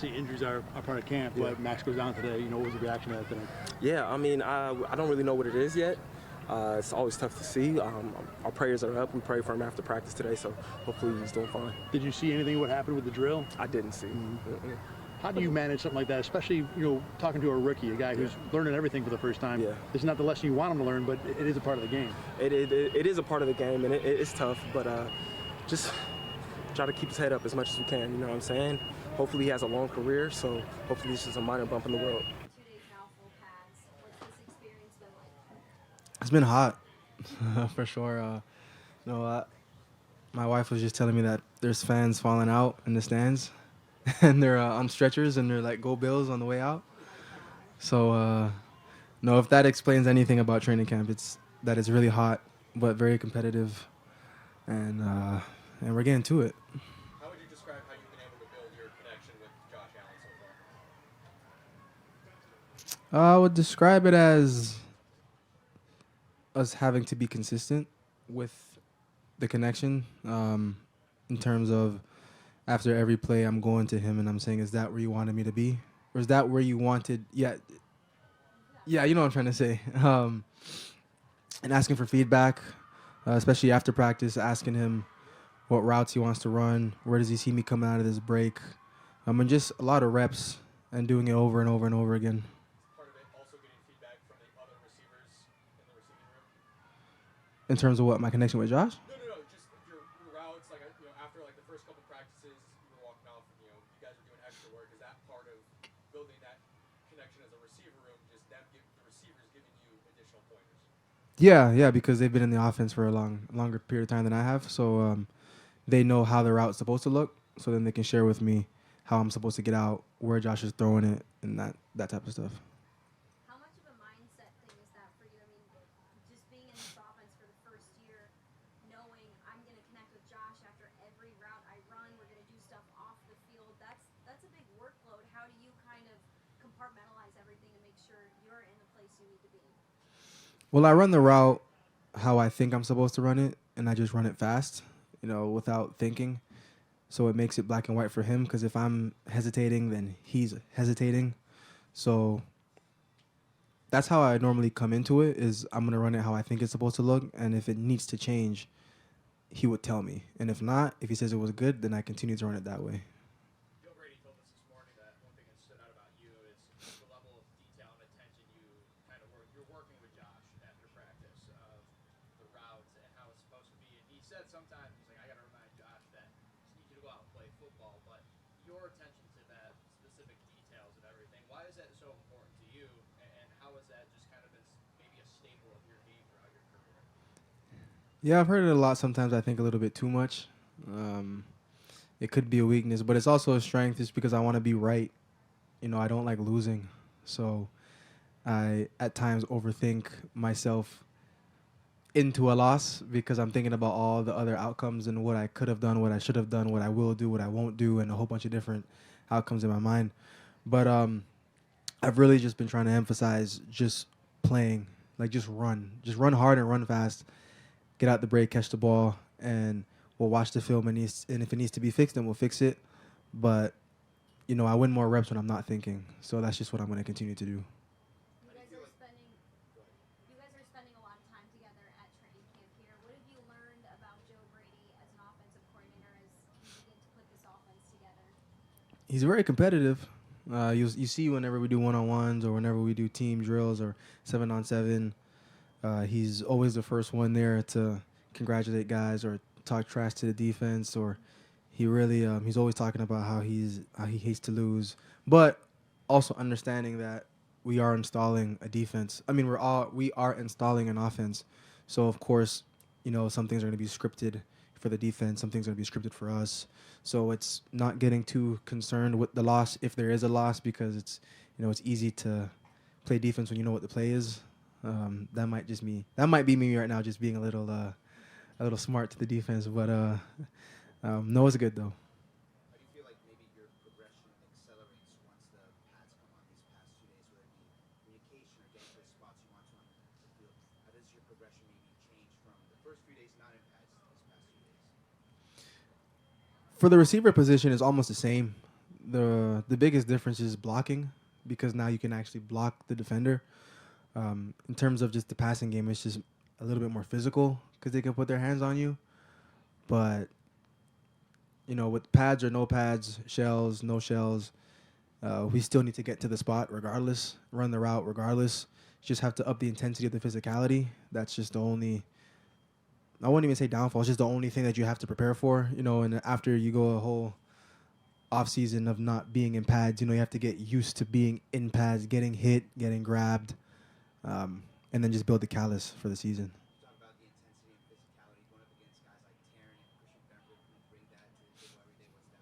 obviously injuries are part of camp, but Max goes down today. You know, what was the reaction to that today? Yeah, I mean, I don't really know what it is yet. It's always tough to see. Our prayers are up. We prayed for him after practice today, so hopefully he's doing fine. Did you see anything what happened with the drill? I didn't see. How do you manage something like that, especially, you know, talking to a rookie, a guy who's learning everything for the first time? Yeah. This is not the lesson you want him to learn, but it is a part of the game. It is a part of the game, and it's tough, but just try to keep his head up as much as we can, you know what I'm saying? Hopefully he has a long career, so hopefully this is a minor bump in the road. 2 days now, full pads. What's this experience been like? It's been hot, for sure. You know, my wife was just telling me that there's fans falling out in the stands, and they're on stretchers, and they're like, "Go Bills" on the way out. So, no, if that explains anything about training camp, it's that it's really hot, but very competitive, and we're getting to it. How would you describe how you've been able to build your connection with Josh Allen so far? I would describe it as us having to be consistent with the connection, in terms of after every play I'm going to him and I'm saying, is that where you wanted me to be? Or is that where you wanted? Yeah, you know what I'm trying to say. And asking for feedback, especially after practice, asking him what routes he wants to run, where does he see me coming out of this break. And just a lot of reps and doing it over and over and over again. Part of it also getting feedback from the other receivers in the receiving room? In terms of what, my connection with Josh? No, just your routes, like, you know, after like the first couple practices, you were walking off, and, you know, you guys are doing extra work. Is that part of building that connection as a receiver room, just them the receivers giving you additional pointers? Yeah, because they've been in the offense for a longer period of time than I have. So they know how the route's supposed to look. So then they can share with me how I'm supposed to get out, where Josh is throwing it, and that type of stuff. How much of a mindset thing is that for you? I mean, just being in this offense for the first year, knowing I'm going to connect with Josh after every route I run, we're going to do stuff off the field. That's a big workload. How do you kind of compartmentalize everything to make sure you're in the place you need to be? Well, I run the route how I think I'm supposed to run it, and I just run it fast, without thinking. So it makes it black and white for him, because if I'm hesitating, then he's hesitating. So that's how I normally come into it, is I'm going to run it how I think it's supposed to look, and if it needs to change, he would tell me. And if not, if he says it was good, then I continue to run it that way. Joe Brady told us this morning that one thing that stood out about you is the level of detail and attention you're working with Josh after practice of the routes and how it's supposed to be. And he said sometimes, he's like, I got to remind Josh that I just need you to go out and play football. But your attention to that specific details and everything, why is that so important to you? And how has that just kind of been maybe a staple of your game throughout your career? Yeah, I've heard it a lot. Sometimes I think a little bit too much. It could be a weakness, but it's also a strength just because I want to be right. I don't like losing. So I, at times, overthink myself into a loss because I'm thinking about all the other outcomes and what I could have done, what I should have done, what I will do, what I won't do, and a whole bunch of different outcomes in my mind. But I've really just been trying to emphasize just playing, like just run hard and run fast, get out the break, catch the ball, and we'll watch the film, and if it needs to be fixed, then we'll fix it. But, I win more reps when I'm not thinking. So that's just what I'm going to continue to do. You guys are spending a lot of time together at training camp here. What have you learned about Joe Brady as an offensive coordinator as he needed to put this offense together? He's very competitive. You see whenever we do one-on-ones or whenever we do team drills or 7-on-7, he's always the first one there to congratulate guys or talk trash to the defense, or he really he's always talking about how he hates to lose, but also understanding that we are installing a defense. I mean, we are installing an offense, so of course, some things are going to be scripted for the defense, some things are going to be scripted for us. So it's not getting too concerned with the loss if there is a loss, because it's easy to play defense when you know what the play is. That might be me right now, just being a little smart to the defense, but no, it's good though. How do you feel like maybe your progression accelerates once the pads come on these past 2 days, whether it be communication or getting to the spots you want to on the field? How does your progression maybe change from the first few days not in pads to these past 2 days? For the receiver position, it's almost the same. the biggest difference is blocking, because now you can actually block the defender. In terms of just the passing game, it's just a little bit more physical because they can put their hands on you. But with pads or no pads, shells, no shells, we still need to get to the spot regardless, run the route regardless. Just have to up the intensity of the physicality. That's just the only, I wouldn't even say downfall. It's just the only thing that you have to prepare for, and after you go a whole off season of not being in pads, you have to get used to being in pads, getting hit, getting grabbed, and then just build the callus for the season. Talk about the intensity and physicality going up against guys like Taryn and Christian Becker who bring that to the table every day. What's that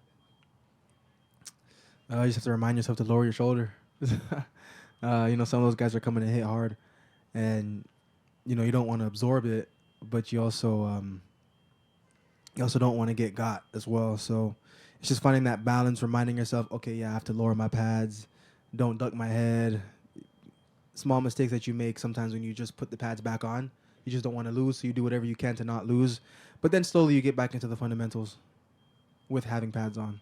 been like? You just have to remind yourself to lower your shoulder. Some of those guys are coming to hit hard, and you don't want to absorb it, but you also don't want to get got as well. So it's just finding that balance, reminding yourself, okay, yeah, I have to lower my pads, don't duck my head. Small mistakes that you make sometimes when you just put the pads back on, you just don't want to lose, so you do whatever you can to not lose. But then slowly you get back into the fundamentals with having pads on.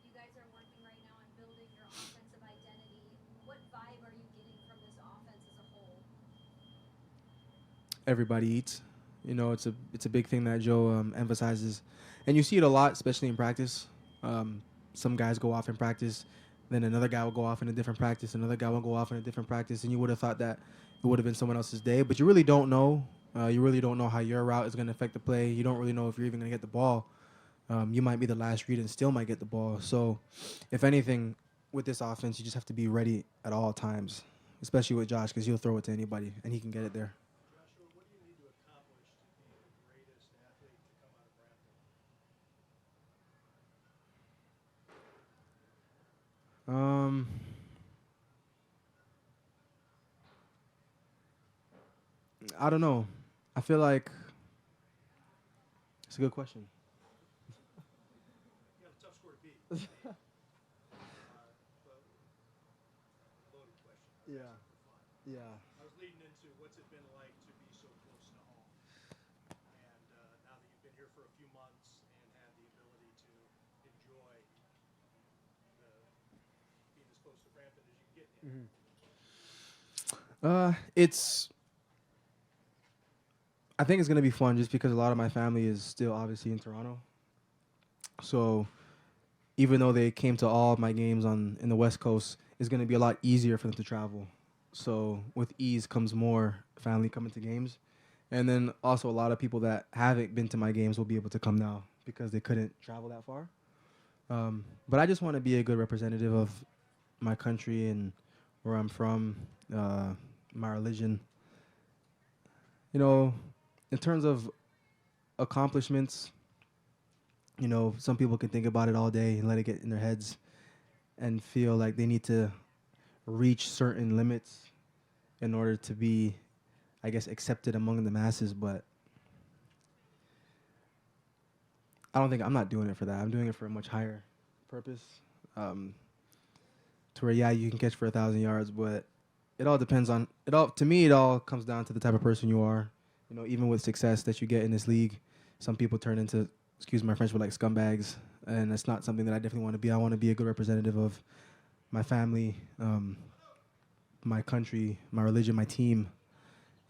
You guys are working right now on building your offensive identity. What vibe are you getting from this offense as a whole? Everybody eats. It's a big thing that Joe emphasizes, and you see it a lot, especially in practice. Some guys go off in practice, then another guy will go off in a different practice, another guy will go off in a different practice, and you would have thought that it would have been someone else's day, but you really don't know. You really don't know how your route is going to affect the play. You don't really know if you're even going to get the ball. You might be the last read and still might get the ball. So, if anything, with this offense, you just have to be ready at all times, especially with Josh, because he'll throw it to anybody, and he can get it there. Joshua, what do you need to accomplish to be the greatest athlete to come out of Brampton? I don't know. I feel like it's a good question. You got a tough score to beat. Loaded question. Yeah. I was leading into what's it been like to be so close to home, and now that you've been here for a few months and had the ability to enjoy being as close to Brampton as you can get. I think it's gonna be fun just because a lot of my family is still obviously in Toronto. So even though they came to all of my games in the West Coast, it's gonna be a lot easier for them to travel. So with ease comes more family coming to games. And then also a lot of people that haven't been to my games will be able to come now because they couldn't travel that far. But I just want to be a good representative of my country and where I'm from, my religion. In terms of accomplishments, some people can think about it all day and let it get in their heads and feel like they need to reach certain limits in order to be, I guess, accepted among the masses. But I'm not doing it for that. I'm doing it for a much higher purpose. To where, yeah, you can catch for 1,000 yards, but it all depends on it. To me, it all comes down to the type of person you are. Even with success that you get in this league, some people turn into, excuse my French, but like scumbags, and that's not something that I definitely want to be. I want to be a good representative of my family, my country, my religion, my team,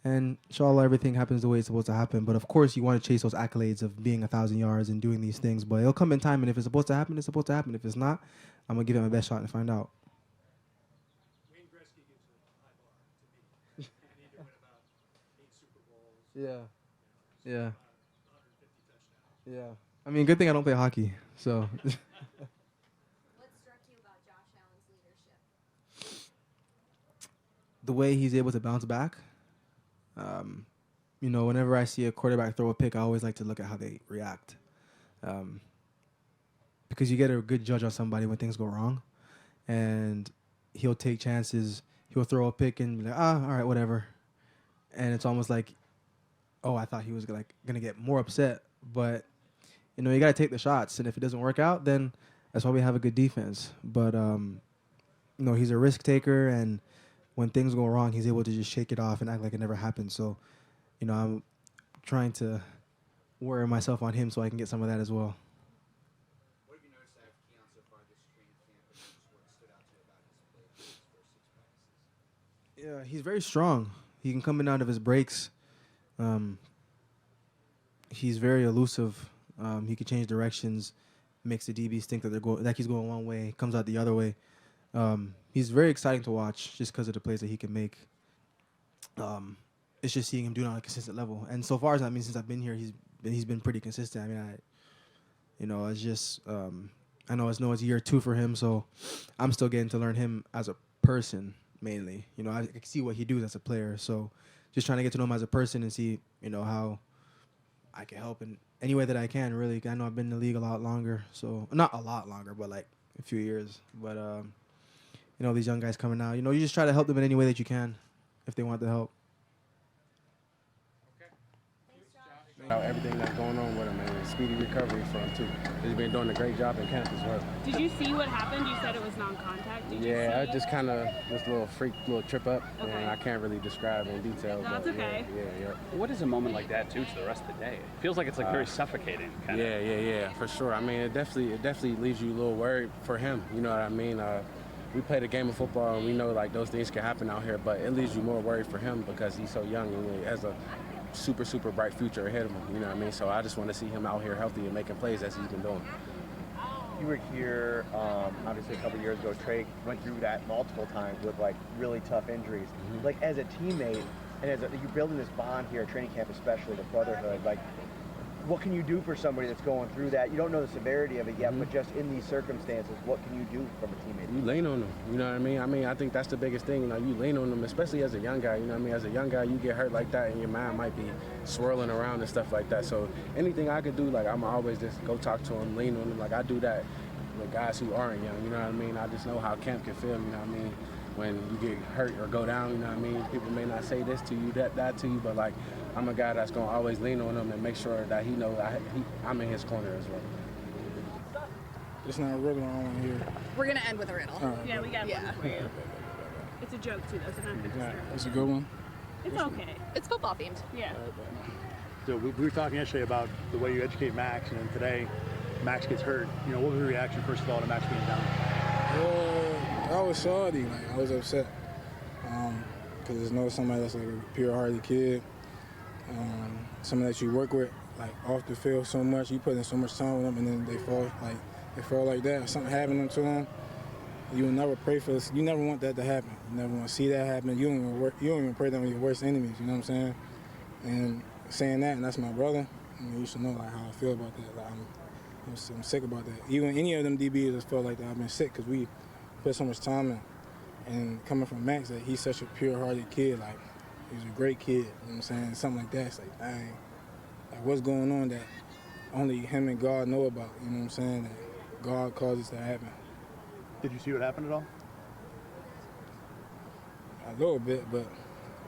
and inshallah everything happens the way it's supposed to happen. But of course, you want to chase those accolades of being 1,000 yards and doing these things, but it'll come in time. And if it's supposed to happen, it's supposed to happen. If it's not, I'm gonna give it my best shot and find out. Wayne Gretzky gives a high bar to me. You need to win about 8 Super Bowls. Yeah. Yeah. 150 touchdowns. Yeah. I mean, good thing I don't play hockey. So. What struck you about Josh Allen's leadership? The way he's able to bounce back. Whenever I see a quarterback throw a pick, I always like to look at how they react. Because you get a good judge on somebody when things go wrong. And he'll take chances. He'll throw a pick and be like, all right, whatever. And it's almost like, oh, I thought he was going to get more upset. But, you got to take the shots. And if it doesn't work out, then that's why we have a good defense. But, he's a risk taker. And when things go wrong, he's able to just shake it off and act like it never happened. So, I'm trying to worry myself on him so I can get some of that as well. What have you noticed out of Keon so far this training Yeah, he's very strong. He can come in out of his breaks. He's very elusive. He can change directions, makes the DBs think that he's going one way, comes out the other way. He's very exciting to watch just because of the plays that he can make. It's just seeing him do it on a consistent level. And so far, since I've been here, he's been pretty consistent. I mean, it's just I know it's year 2 for him, so I'm still getting to learn him as a person mainly. I can see what he does as a player, so just trying to get to know him as a person and see how I can help in any way that I can. Really, I know I've been in the league a lot longer, so not a lot longer, but like a few years. But these young guys coming out, you just try to help them in any way that you can if they want the help. Everything that's going on with him and speedy recovery for him too. He's been doing a great job in camp as well. Did you see what happened? You said it was non-contact. Did you Yeah, see I just kind of this little trip up, Okay. and I can't really describe in detail. No, but that's okay. Yeah. What is a moment like that do to the rest of the day? It feels like it's like very suffocating. Kind of. Yeah, for sure. I mean, it definitely leaves you a little worried for him. You know what I mean? We played a game of football, and we know like those things can happen out here, but it leaves you more worried for him because he's so young and he has a super bright future ahead of him. You know what I mean? So I just want to see him out here healthy and making plays as he's been doing. You were here, obviously a couple years ago. Trey went through that multiple times with like really tough injuries. Mm-hmm. Like as a teammate, and you're building this bond here at training camp, especially the brotherhood. Like, what can you do for somebody that's going through that? You don't know the severity of it yet, but just in these circumstances, what can you do from a teammate? You lean on them, you know what I mean? I think that's the biggest thing, you lean on them, especially as a young guy, you know what I mean? As a young guy, you get hurt like that and your mind might be swirling around and stuff like that. So anything I could do, like I'm always just go talk to them, lean on them. Like I do that with guys who aren't young, you know what I mean? I just know how camp can feel, you know what I mean? When you get hurt or go down, you know what I mean? People may not say this to you, that to you, but like I'm a guy that's gonna always lean on him and make sure that he knows I'm in his corner as well. It's not a riddle I want to hear. We're gonna end with a riddle. Yeah, we got one for you. It's a joke too, though, so not necessarily. It's a good one. It's okay. It's football themed. Yeah. So we were talking yesterday about the way you educate Max, and then today Max gets hurt. What was your reaction first of all to Max being down? I was salty. Like I was upset because there's no somebody that's like a pure-hearted kid. Somebody that you work with like off the field so much, you put in so much time with them, and then they fall like that. If something happened to them, you will never pray for this. You never want that to happen. You never want to see that happen. You don't even pray them with your worst enemies. You know what I'm saying? And saying that, and that's my brother. You should know like how I feel about that. Like, I'm sick about that. Even any of them DBs that felt like that, I've been sick because we put so much time in. And coming from Max, that he's such a pure-hearted kid. Like he's a great kid. You know what I'm saying? Something like that. It's like, dang, like what's going on that only him and God know about? You know what I'm saying? That God causes to happen. Did you see what happened at all? A little bit, but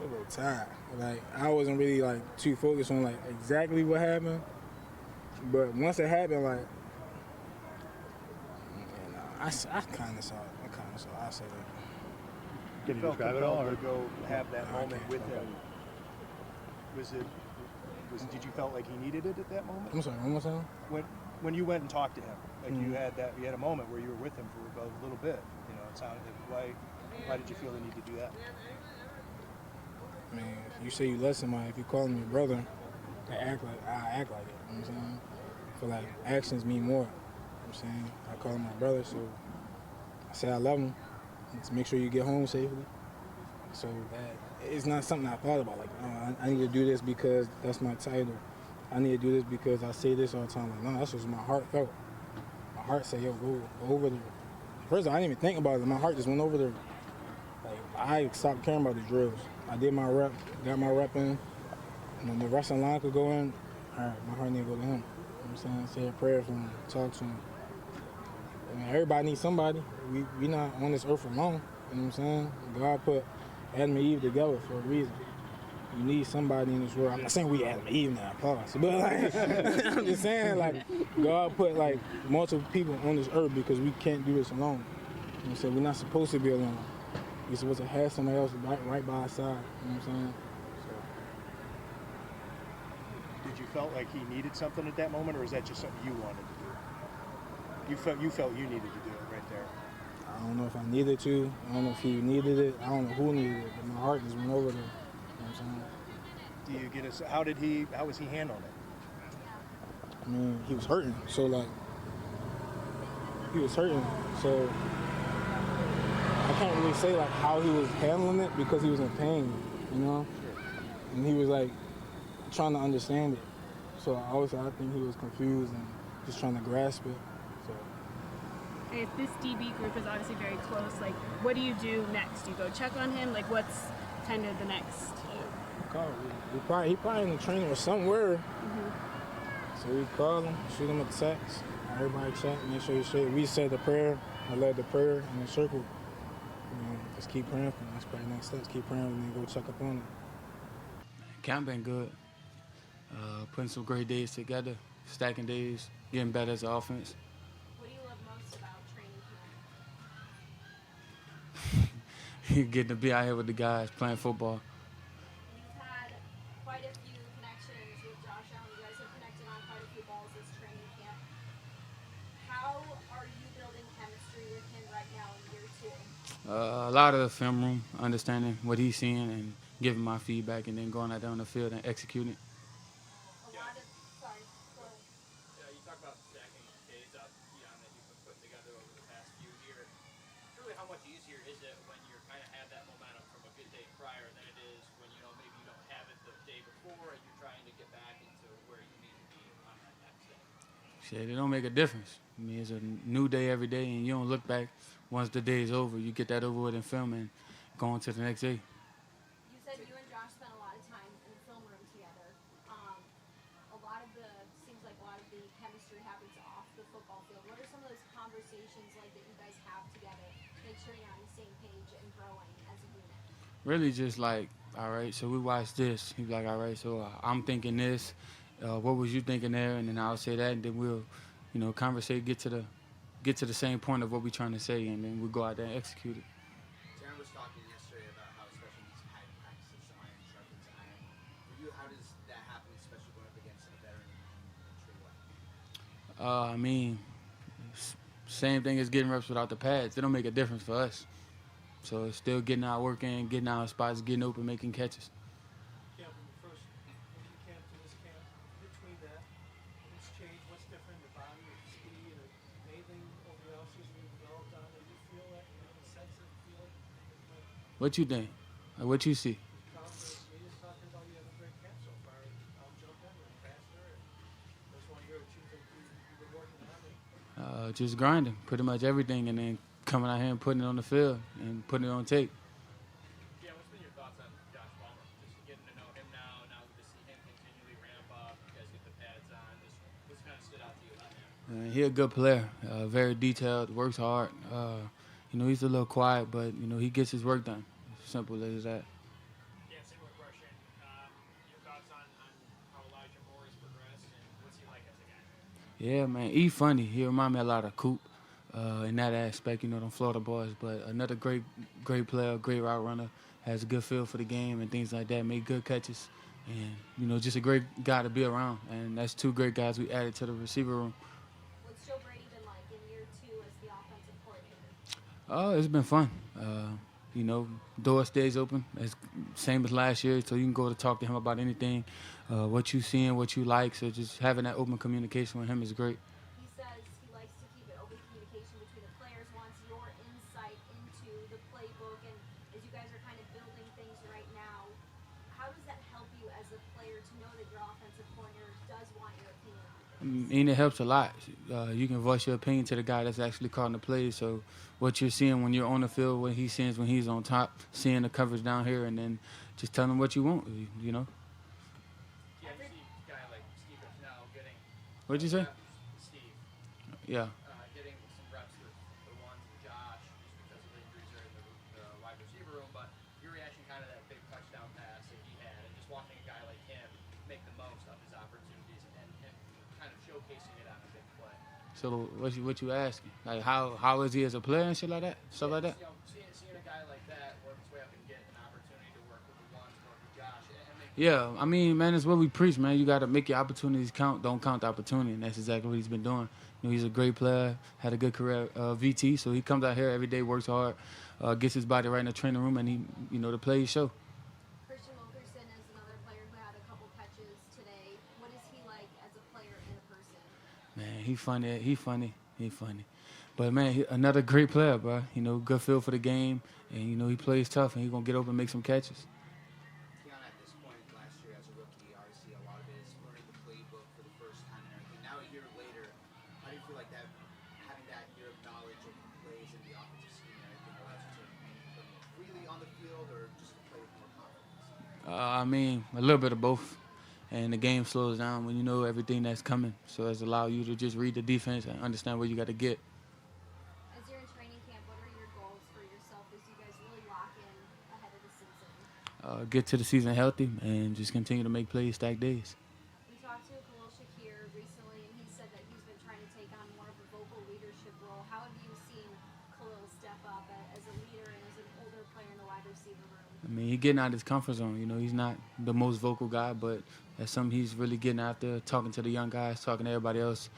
a little tired. Like I wasn't really like too focused on like exactly what happened, but once it happened, like I kind of saw it. I say that. Can you describe it all? Or? To go have that moment with him. Did you felt like he needed it at that moment? I'm sorry, one more time. When you went and talked to him, like you had a moment where you were with him for a little bit. It sounded like why did you feel the need to do that? I mean, if you say you love somebody, if you call him your brother, I act like it. You know what I'm saying? I feel like actions mean more. You know what I'm saying? I call him my brother, so I say I love him. Let's make sure you get home safely. So that it's not something I thought about. Like, I need to do this because that's my title. I need to do this because I say this all the time. Like, no, that's just my heart felt. My heart said, yo, go over there. First, I didn't even think about it. My heart just went over there. Like, I stopped caring about the drills. I did my rep, got my rep in. And when the wrestling line could go in, all right, my heart need to go to him. You know what I'm saying? Say a prayer for him, talk to him. I mean, everybody needs somebody. We not on this earth alone. You know what I'm saying? God put Adam and Eve together for a reason. You need somebody in this world. I'm not saying we Adam and Eve now, pause. But like, I'm just saying, like, God put like multiple people on this earth because we can't do this alone. You know what I'm saying? We're not supposed to be alone. We're supposed to have somebody else right by our side. You know what I'm saying? Did you felt like he needed something at that moment, or is that just something you wanted to do? You felt you needed to do it right there. I don't know if I needed to. I don't know if he needed it. I don't know who needed it, but my heart just went over there. You know what I'm saying? Do you get a, how was he handling it? I mean, he was hurting. So, like, he was hurting. So, I can't really say, like, how he was handling it because he was in pain, you know? And he was, like, trying to understand it. So, I think he was confused and just trying to grasp it. So. If this DB group is obviously very close, like, what do you do next? Do you go check on him? Like, what's kind of the next? He probably in the training or somewhere. So we call him, shoot him a text. Everybody check, make sure he's straight. We said the prayer. I led the prayer in the circle. You know, just keep praying for him. That's probably the next steps. Keep praying and then go check up on him. Camp been good. Putting some great days together, stacking days, getting better as an offense. What do you love most about training camp? Getting to be out here with the guys, playing football. You've had quite a few connections with Josh Allen. You guys have connected on quite a few balls this training camp. How are you building chemistry with him right now in year 2? A lot of the film room, understanding what he's seeing and giving my feedback, and then going out there on the field and executing. You talk about stacking days up, Keon, that you've been putting together over the past few years. Truly, how much easier is it when you kind of have that momentum from a good day prior than it is when, you know, maybe you don't have it the day before and you're trying to get back into where you need to be on that next day? Shit, it don't make a difference. I mean, it's a new day every day, and you don't look back once the day is over. You get that over with in film and go on to the next day. You said you and Josh spent a lot of time in the film room together. Seems like a lot of the chemistry happens off the football field. What are some of those conversations like that you guys have together? Make sure you're on the same page and growing as a unit. Really just like, all right, so we watched this. He's like, all right, so I'm thinking this. What was you thinking there? And then I'll say that, and then we'll, you know, conversate, get to the same point of what we're trying to say, and then we'll go out there and execute it. Darren was talking yesterday about how, especially these padded practices, some iron sharpens iron. For you, how does that happen, especially going up against a veteran in Trey White? I mean, same thing as getting reps without the pads. They don't make a difference for us. So it's still getting our work in, getting our spots, getting open, making catches. Yeah, from the first camp to this camp, between that, what's changed, what's different, the body, the speed, or anything over the offseason you developed on that you feel that, you know, sense it, feel it? What you think? Like, what you see? Confidence, you just talking about you have a great camp so far, out jumping and faster, and just want to hear what you think you've been working on. Just grinding, pretty much everything, and then coming out here and putting it on the field and putting it on tape. Yeah, what's been your thoughts on Josh Palmer? Just getting to know him now to see him continually ramp up, you guys get the pads on. Just what's kind of stood out to you about him? He's a good player, very detailed, works hard. You know, he's a little quiet, but, you know, he gets his work done. Simple as that. Yeah, similar question. Your thoughts on how Elijah Moore has progressed, and what's he like as a guy? Yeah, man, he funny. He remind me a lot of Coop in that aspect, you know, them Florida boys. But another great player, great route runner, has a good feel for the game and things like that, make good catches. And, you know, just a great guy to be around. And that's 2 great guys we added to the receiver room. What's Joe Brady been like in year 2 as the offensive coordinator? Oh, it's been fun. You know, door stays open. It's same as last year, so you can go to talk to him about anything, what you seeing, what you like. So just having that open communication with him is great. He says he likes to keep it open communication between the players, wants your insight into the playbook, and as you guys are kind of building things right now, how does that help you as a player to know that your offensive coordinator does want your opinion on things? And it helps a lot. You can voice your opinion to the guy that's actually calling the plays. So what you're seeing when you're on the field, what he sees when he's on top, seeing the coverage down here, and then just tell him what you want, you know. Yeah, you see a guy like Steve now getting. What'd you say? Steve. Yeah. Getting some reps with the ones with Josh just because of the injuries are in the wide receiver room. But your reaction kind of that big touchdown pass that he had, and just watching a guy like him make the most of his opportunities and kind of showcasing it on a big play. So what you asking? Like how is he as a player and shit like that? Stuff like that? You know, seeing a guy like that work his way up and get an opportunity to work with the ones, work with Josh, and make Yeah, I mean, man, it's what we preach, man. You got to make your opportunities count. Don't count the opportunity, and that's exactly what he's been doing. You know, he's a great player, had a good career VT, so he comes out here every day, works hard, gets his body right in the training room, and he, you know, the plays show. Christian Wilkerson is another player who had a couple catches today. What is he like as a player and a person? Man, he funny. But man, another great player, bro. You know, good feel for the game, and you know he plays tough, and he's gonna get open and make some catches. Keon, at this point last year as a rookie, obviously a lot of it is learning the playbook for the first time and everything. Now a year later, how do you feel like that, having that year of knowledge of the plays and the offensive scheme and everything allows you to play more freely on the field or just to play with more confidence? I mean, a little bit of both. And the game slows down when you know everything that's coming. So it's allowed you to just read the defense and understand where you got to get. As you're in training camp, what are your goals for yourself as you guys really lock in ahead of the season? Get to the season healthy and just continue to make plays, stack days. We talked to Khalil Shakir recently, and he said that he's been trying to take on more of a vocal leadership role. How have you seen Khalil step up as a leader and as an older player in the wide receiver room? I mean, he's getting out of his comfort zone. You know, he's not the most vocal guy, but that's something he's really getting out there, talking to the young guys, talking to everybody else,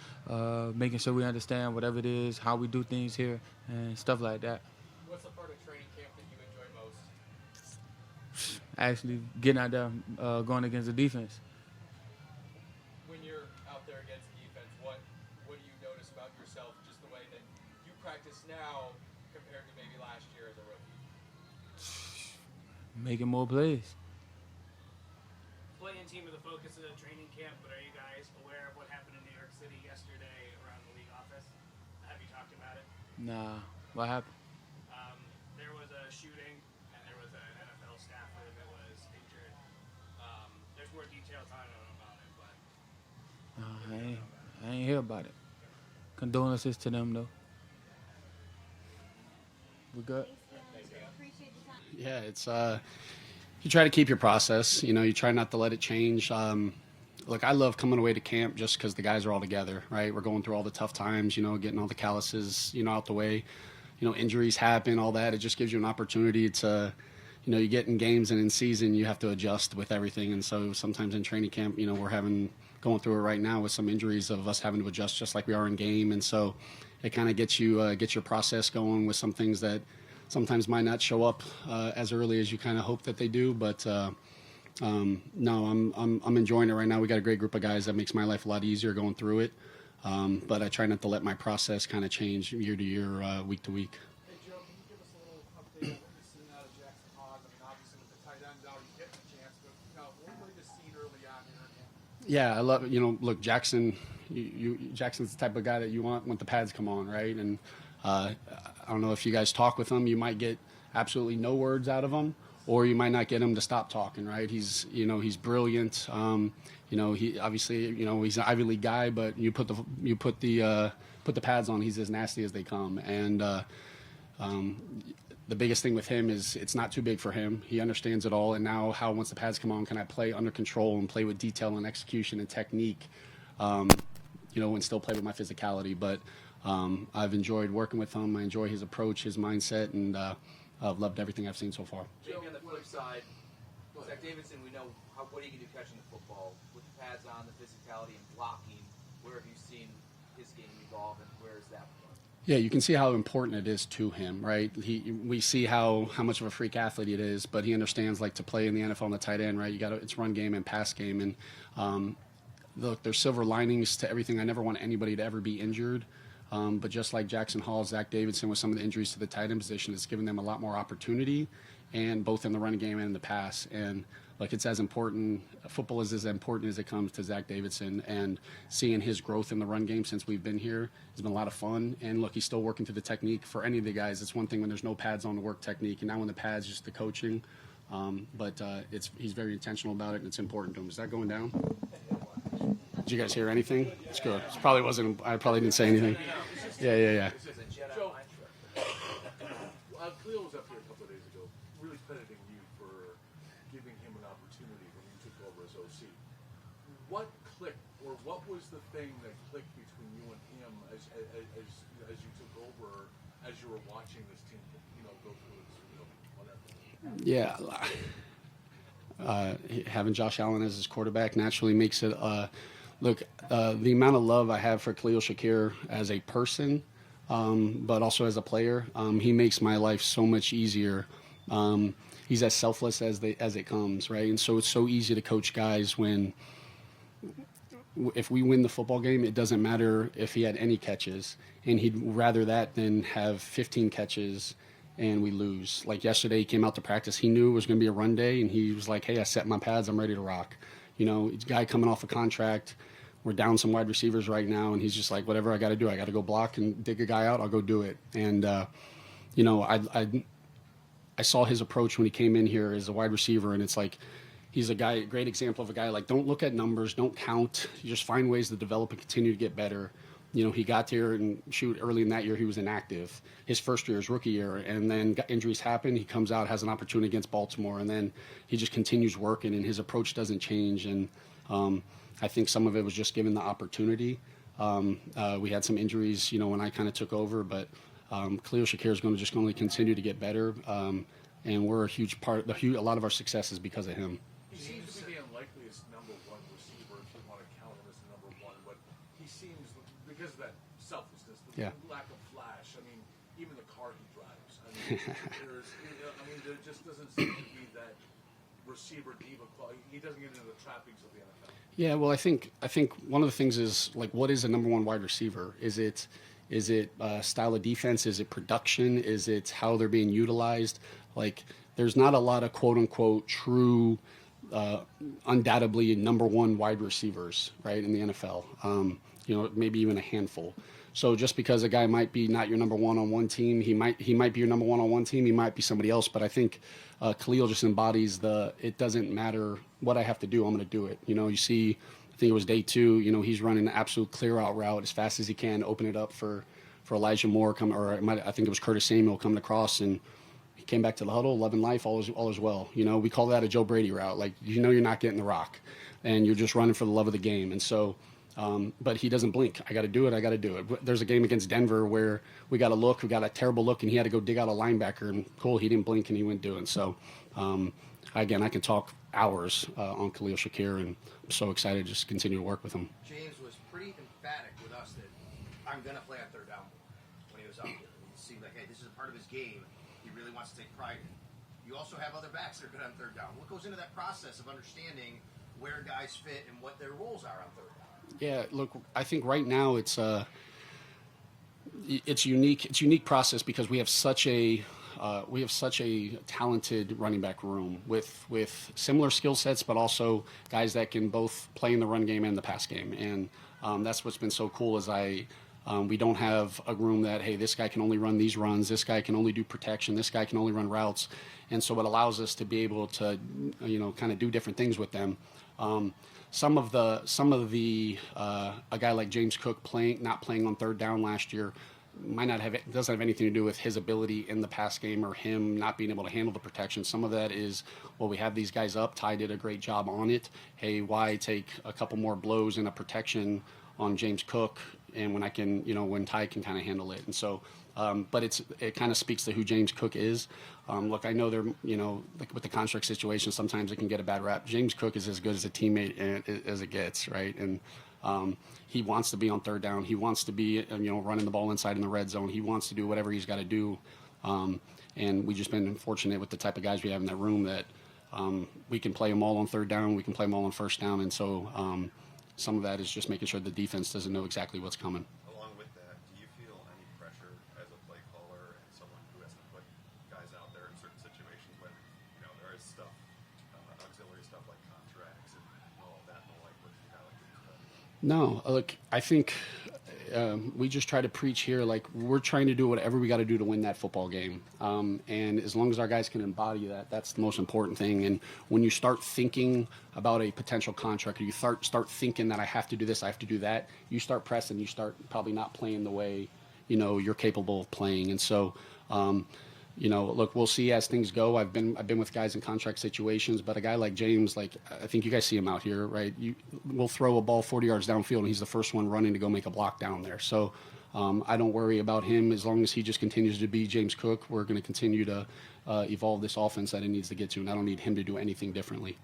making sure we understand whatever it is, how we do things here, and stuff like that. What's the part of training camp that you enjoy most? Actually, getting out there, going against the defense. When you're out there against the defense, what do you notice about yourself, just the way that you practice now compared to maybe last year as a rookie? Making more plays. Playing team of the focus of the training camp, but are you guys aware of what happened in New York City yesterday around the league office? Have you talked about it? Nah, what happened? There was a shooting, and there was an NFL staffer that was injured. There's more details I don't know about it, but I ain't hear about it. Condolences to them, though. We good? Yeah, it's you try to keep your process. You know, you try not to let it change. Look, I love coming away to camp just because the guys are all together, right? We're going through all the tough times, you know, getting all the calluses, you know, out the way. You know, injuries happen, all that. It just gives you an opportunity to, you know, you get in games and in season, you have to adjust with everything. And so sometimes in training camp, you know, we're going through it right now with some injuries of us having to adjust just like we are in game. And so it kind of gets you, gets your process going with some things that sometimes might not show up as early as you kind of hope that they do. But no, I'm enjoying it right now. We got a great group of guys that makes my life a lot easier going through it. But I try not to let my process kind of change year to year, week to week. Hey, Joe, can you give us a little update on what you've seen out of Jackson Hawes? I mean, obviously with the tight ends out, he's getting a chance, but you know, what were you seeing early on here? Yeah, I love, you know, look, Jackson, Jackson's the type of guy that you want when the pads come on, right? And I don't know if you guys talk with him, you might get absolutely no words out of him, or you might not get him to stop talking, right? He's, you know, he's brilliant. You know, he obviously, you know, he's an Ivy League guy, but you put the pads on, he's as nasty as they come. And the biggest thing with him is it's not too big for him. He understands it all. And now how, once the pads come on, can I play under control and play with detail and execution and technique, you know, and still play with my physicality. But I've enjoyed working with him. I enjoy his approach, his mindset, and I've loved everything I've seen so far. Maybe on the flip side, Zach Davidson, we know what he can do catching the football. With the pads on, the physicality and blocking, where have you seen his game evolve and where is that from? Yeah, you can see how important it is to him, right? We see how much of a freak athlete it is, but he understands, like, to play in the NFL on the tight end, right? It's run game and pass game, and look, there's silver linings to everything. I never want anybody to ever be injured, but just like Jackson Hall, Zach Davidson, with some of the injuries to the tight end position, it's given them a lot more opportunity, and both in the running game and in the pass. And like, it's as important, football is as important as it comes to Zach Davidson, and seeing his growth in the run game since we've been here has been a lot of fun. And look, he's still working through the technique. For any of the guys, it's one thing when there's no pads on to work technique, and now when the pads, just the coaching. But he's very intentional about it, and it's important to him. Is that going down? Did you guys hear anything? It's good. I probably didn't say anything. Yeah. Joe, Khalil was up here a couple of days ago, really crediting you for giving him an opportunity when you took over as OC. What clicked, or what was the thing that clicked between you and him as you took over, as you were watching this team, you know, go through its, you know, whatever? Yeah. having Josh Allen as his quarterback naturally makes it. Look, the amount of love I have for Khalil Shakir as a person, but also as a player, he makes my life so much easier. He's as selfless as it comes, right? And so it's so easy to coach guys when, if we win the football game, it doesn't matter if he had any catches, and he'd rather that than have 15 catches and we lose. Like yesterday, he came out to practice. He knew it was going to be a run day, and he was like, hey, I set my pads. I'm ready to rock. You know, it's a guy coming off a contract. We're down some wide receivers right now, and he's just like, whatever I got to do. I got to go block and dig a guy out. I'll go do it. And, you know, I saw his approach when he came in here as a wide receiver, and it's like he's a great example of a guy like, don't look at numbers, don't count. You just find ways to develop and continue to get better. You know, he got here and early in that year he was inactive. His first year, his rookie year, and then injuries happen. He comes out, has an opportunity against Baltimore, and then he just continues working, and his approach doesn't change. And I think some of it was just given the opportunity. We had some injuries, you know, when I kind of took over, but Khalil Shakir is going to continue to get better, and we're a huge part. A lot of our success is because of him. He seems to be the unlikeliest number one receiver, if you want to count him as the number one, but he seems, because of that selflessness, the lack of flash. I mean, even the car he drives. I mean, there just doesn't seem to be that receiver diva quality. He doesn't get into the trappings of the NFL. Yeah, well, I think one of the things is, like, what is a number one wide receiver? Is it style of defense? Is it production? Is it how they're being utilized? Like, there's not a lot of quote-unquote true, undoubtedly number one wide receivers, right, in the NFL. You know, maybe even a handful. So just because a guy might be not your number one on one team, he might be your number one on one team, he might be somebody else. But I think Khalil just embodies it doesn't matter what I have to do, I'm going to do it. You know, you see, I think it was day 2, you know, he's running an absolute clear out route as fast as he can, open it up for Elijah Moore, I think it was Curtis Samuel coming across, and he came back to the huddle, loving life, all is well. You know, we call that a Joe Brady route. Like, you know, you're not getting the rock, and you're just running for the love of the game. And so, but he doesn't blink. I got to do it. There's a game against Denver where we got a terrible look, and he had to go dig out a linebacker, and cool, he didn't blink, and he went doing. So, again, I can talk hours on Khalil Shakir, and I'm so excited to just continue to work with him. James was pretty emphatic with us that I'm going to play on third down when he was out here. It seemed like, hey, this is a part of his game. He really wants to take pride in it. You also have other backs that are good on third down. What goes into that process of understanding where guys fit and what their roles are on third down? Yeah, look, I think right now it's unique. It's a unique process because we have such a talented running back room with similar skill sets, but also guys that can both play in the run game and the pass game. And that's what's been so cool is we don't have a room that, hey, this guy can only run these runs, this guy can only do protection, this guy can only run routes. And so it allows us to be able to, you know, kind of do different things with them. Some of the a guy like James Cook not playing on third down last year doesn't have anything to do with his ability in the pass game or him not being able to handle the protection. Some of that is, well, we have these guys up. Ty did a great job on it. Hey, why take a couple more blows in a protection on James Cook, and when Ty can kind of handle it. And so, but it kind of speaks to who James Cook is. Look, I know like with the contract situation, sometimes it can get a bad rap. James Cook is as good as a teammate as it gets, right? And he wants to be on third down. He wants to be, running the ball inside in the red zone. He wants to do whatever he's got to do. And we've just been fortunate with the type of guys we have in that room that we can play them all on third down. We can play them all on first down. And so some of that is just making sure the defense doesn't know exactly what's coming. Along with that, do you feel any pressure as a play caller and someone who has to put guys out there in certain situations when, there is stuff, auxiliary stuff like contracts and all of that, and like with a guy like this? No, look, I think we just try to preach here, like we're trying to do whatever we got to do to win that football game. And as long as our guys can embody that, that's the most important thing. And when you start thinking about a potential contract, or you start thinking that I have to do this, I have to do that, you start pressing, you start probably not playing the way, you're capable of playing. And so, look, we'll see as things go. I've been with guys in contract situations, but a guy like James, like I think you guys see him out here, right? We'll throw a ball 40 yards downfield, and he's the first one running to go make a block down there. So I don't worry about him as long as he just continues to be James Cook. We're going to continue to evolve this offense that it needs to get to, and I don't need him to do anything differently.